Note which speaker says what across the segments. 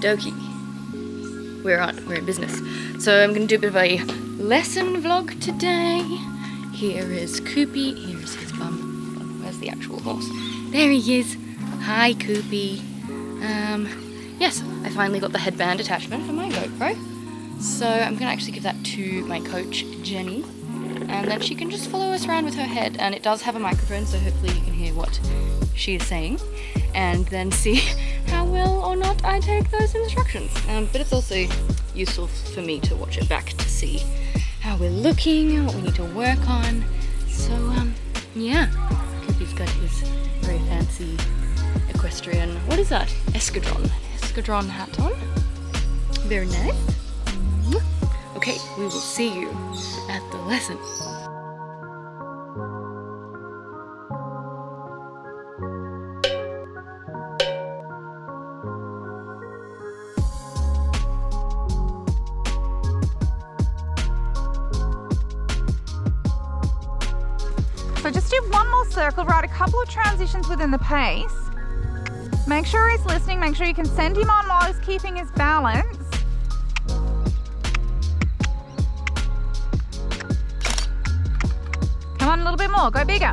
Speaker 1: dokie. We're in business. So I'm gonna do a bit of a lesson vlog today. Here is Coopy. Here's his bum. Where's the actual horse? There he is. Hi, Coopy. Yes, I finally got the headband attachment for my GoPro. So I'm gonna actually give that to my coach, Jenny. And then she can just follow us around with her head. And it does have a microphone, so hopefully you can hear what she is saying. And then see how well or not I take those instructions. But it's also useful for me to watch it back to see how we're looking, what we need to work on. So, yeah. Coopy's got his very fancy equestrian, what is that? Escadron hat on. Very nice. Okay, we will see you at the lesson.
Speaker 2: So just do one more circle, write a couple of transitions within the pace. Make sure he's listening, make sure you can send him on while he's keeping his balance. Come on, a little bit more, go bigger.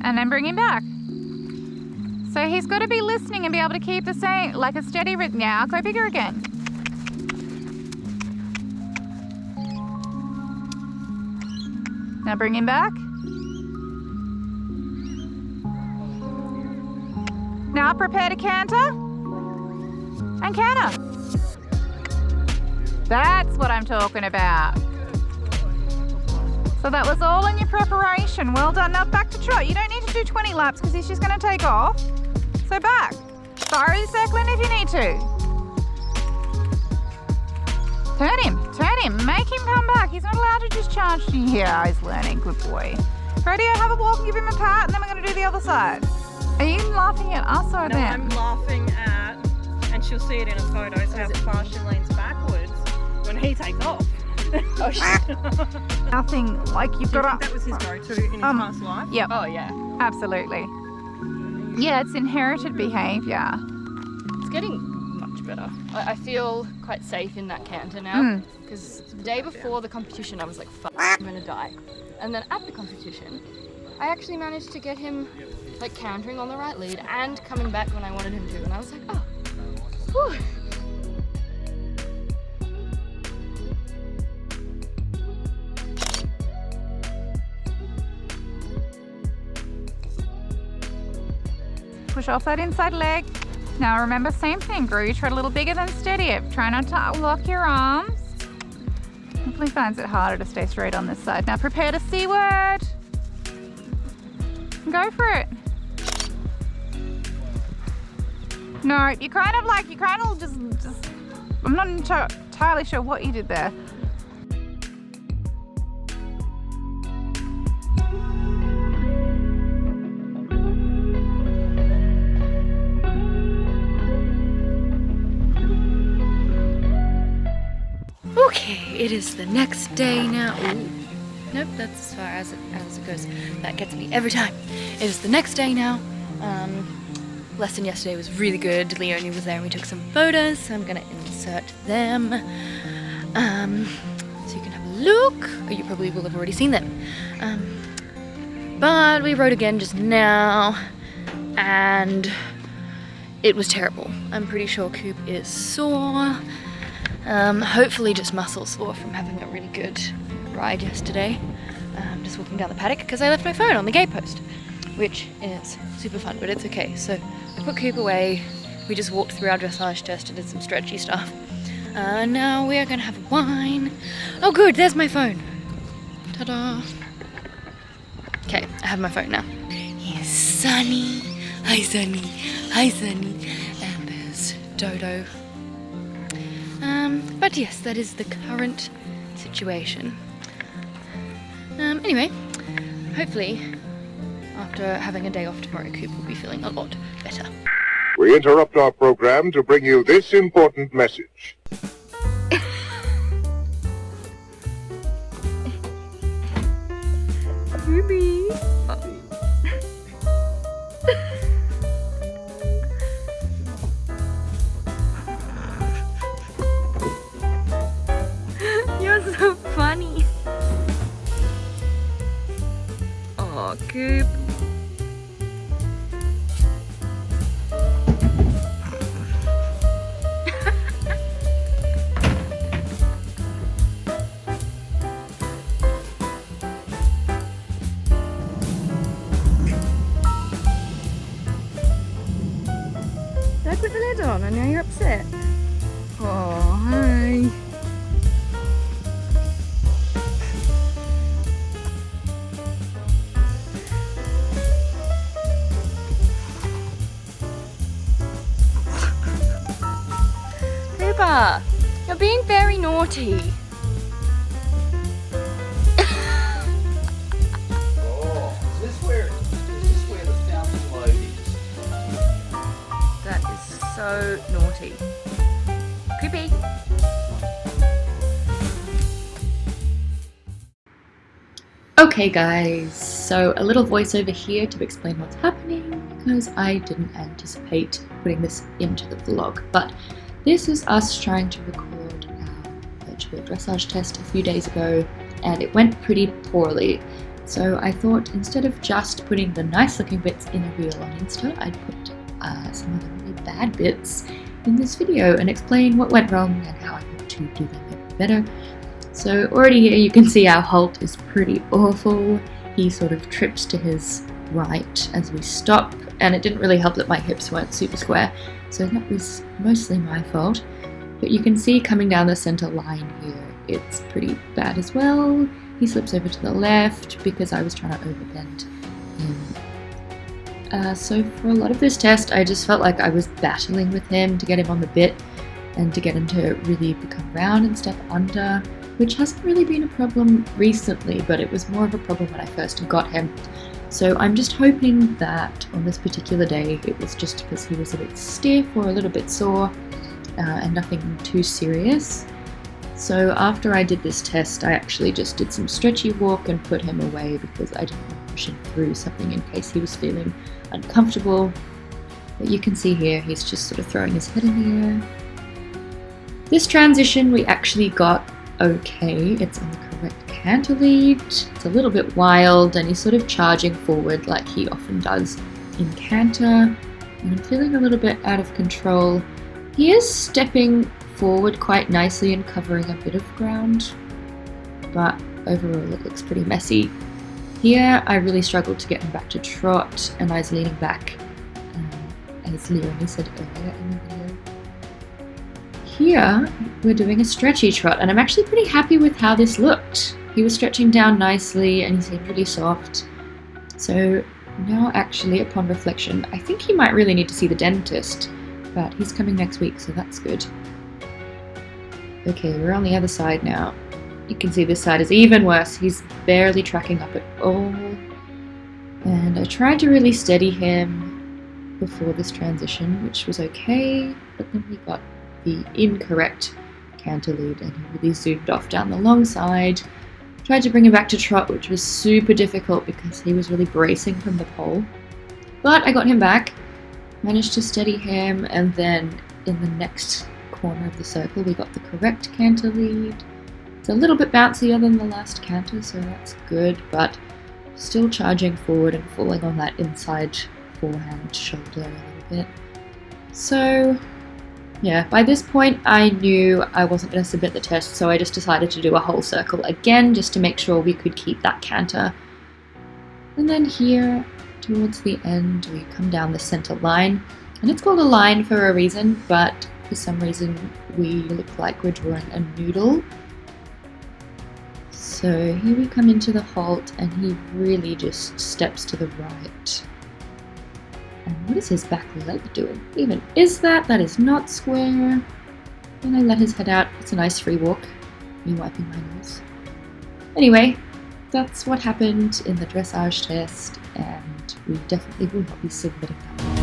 Speaker 2: And then bring him back. So he's got to be listening and be able to keep the same, like a steady rhythm. Now, go bigger again. Now bring him back. Now prepare to canter. And canter. That's what I'm talking about. So that was all in your preparation. Well done. Now back to trot. You don't need to do 20 laps because he's just going to take off. So back. Thoroughly circling if you need to. Turn him, make him come back. He's not allowed to just charge you here. He's learning, good boy. Ready, have a walk and give him a pat, and then we're going to do the other side. Are you laughing at us or them?
Speaker 3: No, I'm laughing at, and she'll see it in a photo, how fast she leans backwards when he takes off.
Speaker 1: Oh shit.
Speaker 2: Nothing like you've got to...
Speaker 3: That was his go-to in his past life?
Speaker 2: Yep.
Speaker 3: Oh yeah.
Speaker 2: Absolutely. Yeah, it's inherited behaviour.
Speaker 1: It's getting much better. I feel quite safe in that canter now, because the day before the competition I was like, fuck, I'm gonna die. And then at the competition, I actually managed to get him like cantering on the right lead and coming back when I wanted him to, and I was like, oh, whew.
Speaker 2: Push off that inside leg. Now remember, same thing, Gru, try a little bigger than steady it. Try not to lock your arms. Hopefully finds it harder to stay straight on this side. Now prepare to C word. Go for it. No, you kind of just I'm not entirely sure what you did there.
Speaker 1: Okay, it is the next day now. Ooh. Nope, that's as far as it goes. That gets me every time. It is the next day now. Lesson yesterday was really good. Leonie was there and we took some photos, so I'm gonna insert them. So you can have a look. Oh, you probably will have already seen them. But we rode again just now, and it was terrible. I'm pretty sure Coop is sore. Hopefully just muscle sore from having a really good ride yesterday. Just walking down the paddock because I left my phone on the gate post, which is super fun, but it's okay. So I put Coop away. We just walked through our dressage test and did some stretchy stuff. Now we are gonna have wine. Oh good, there's my phone. Ta-da. Okay, I have my phone now. Here's Sunny. Hi Sunny. Hi Sunny. And there's Dodo. But yes, that is the current situation. Anyway, hopefully after having a day off tomorrow, Coop will be feeling a lot better.
Speaker 4: We interrupt our program to bring you this important message.
Speaker 1: Ruby. I put the lid on? I know you're upset. Oh, hi. Cooper, you're being very naughty.
Speaker 5: Oh, is this where the fountain load is?
Speaker 1: That is so naughty. Creepy. Okay guys, so a little voiceover here to explain what's happening because I didn't anticipate putting this into the vlog, but this is us trying to record our virtual dressage test a few days ago and it went pretty poorly. So I thought instead of just putting the nice looking bits in a reel on Insta, I'd put some of the really bad bits in this video and explain what went wrong and how I hope to do them a bit better. So already here you can see our halt is pretty awful. He sort of trips to his right as we stop, and it didn't really help that my hips weren't super square, so that was mostly my fault. But you can see coming down the center line here, it's pretty bad as well. He slips over to the left because I was trying to overbend him. So for a lot of this test, I just felt like I was battling with him to get him on the bit and to get him to really become round and step under, which hasn't really been a problem recently, but it was more of a problem when I first got him. So I'm just hoping that on this particular day, it was just because he was a bit stiff or a little bit sore and nothing too serious. So after I did this test, I actually just did some stretchy walk and put him away because I didn't want to push him through something in case he was feeling uncomfortable. But you can see here, he's just sort of throwing his head in the air. This transition we actually got okay. It's on the correct canter lead. It's a little bit wild and he's sort of charging forward like he often does in canter. And I'm feeling a little bit out of control. He is stepping forward quite nicely and covering a bit of ground, but overall it looks pretty messy. Here I really struggled to get him back to trot and I was leaning back, as Leonie said earlier in the video. Here we're doing a stretchy trot and I'm actually pretty happy with how this looked. He was stretching down nicely and he seemed really soft. So now actually upon reflection, I think he might really need to see the dentist, but he's coming next week, so that's good. Okay, we're on the other side now. You can see this side is even worse. He's barely tracking up at all. And I tried to really steady him before this transition, which was okay, but then we got the incorrect canter lead and he really zoomed off down the long side. Tried to bring him back to trot, which was super difficult because he was really bracing from the pole. But I got him back, managed to steady him, and then in the next corner of the circle we got the correct canter lead. It's a little bit bouncier than the last canter, so that's good, but still charging forward and falling on that inside forehand shoulder a little bit. So yeah, by this point I knew I wasn't going to submit the test, so I just decided to do a whole circle again just to make sure we could keep that canter. And then here towards the end we come down the center line, and it's called a line for a reason, but for some reason we look like we're drawing a noodle. So here we come into the halt and he really just steps to the right. And what is his back leg doing? Even is that? That is not square. Then I let his head out. It's a nice free walk. Me wiping my nose. Anyway, that's what happened in the dressage test, and we definitely will not be submitting that one.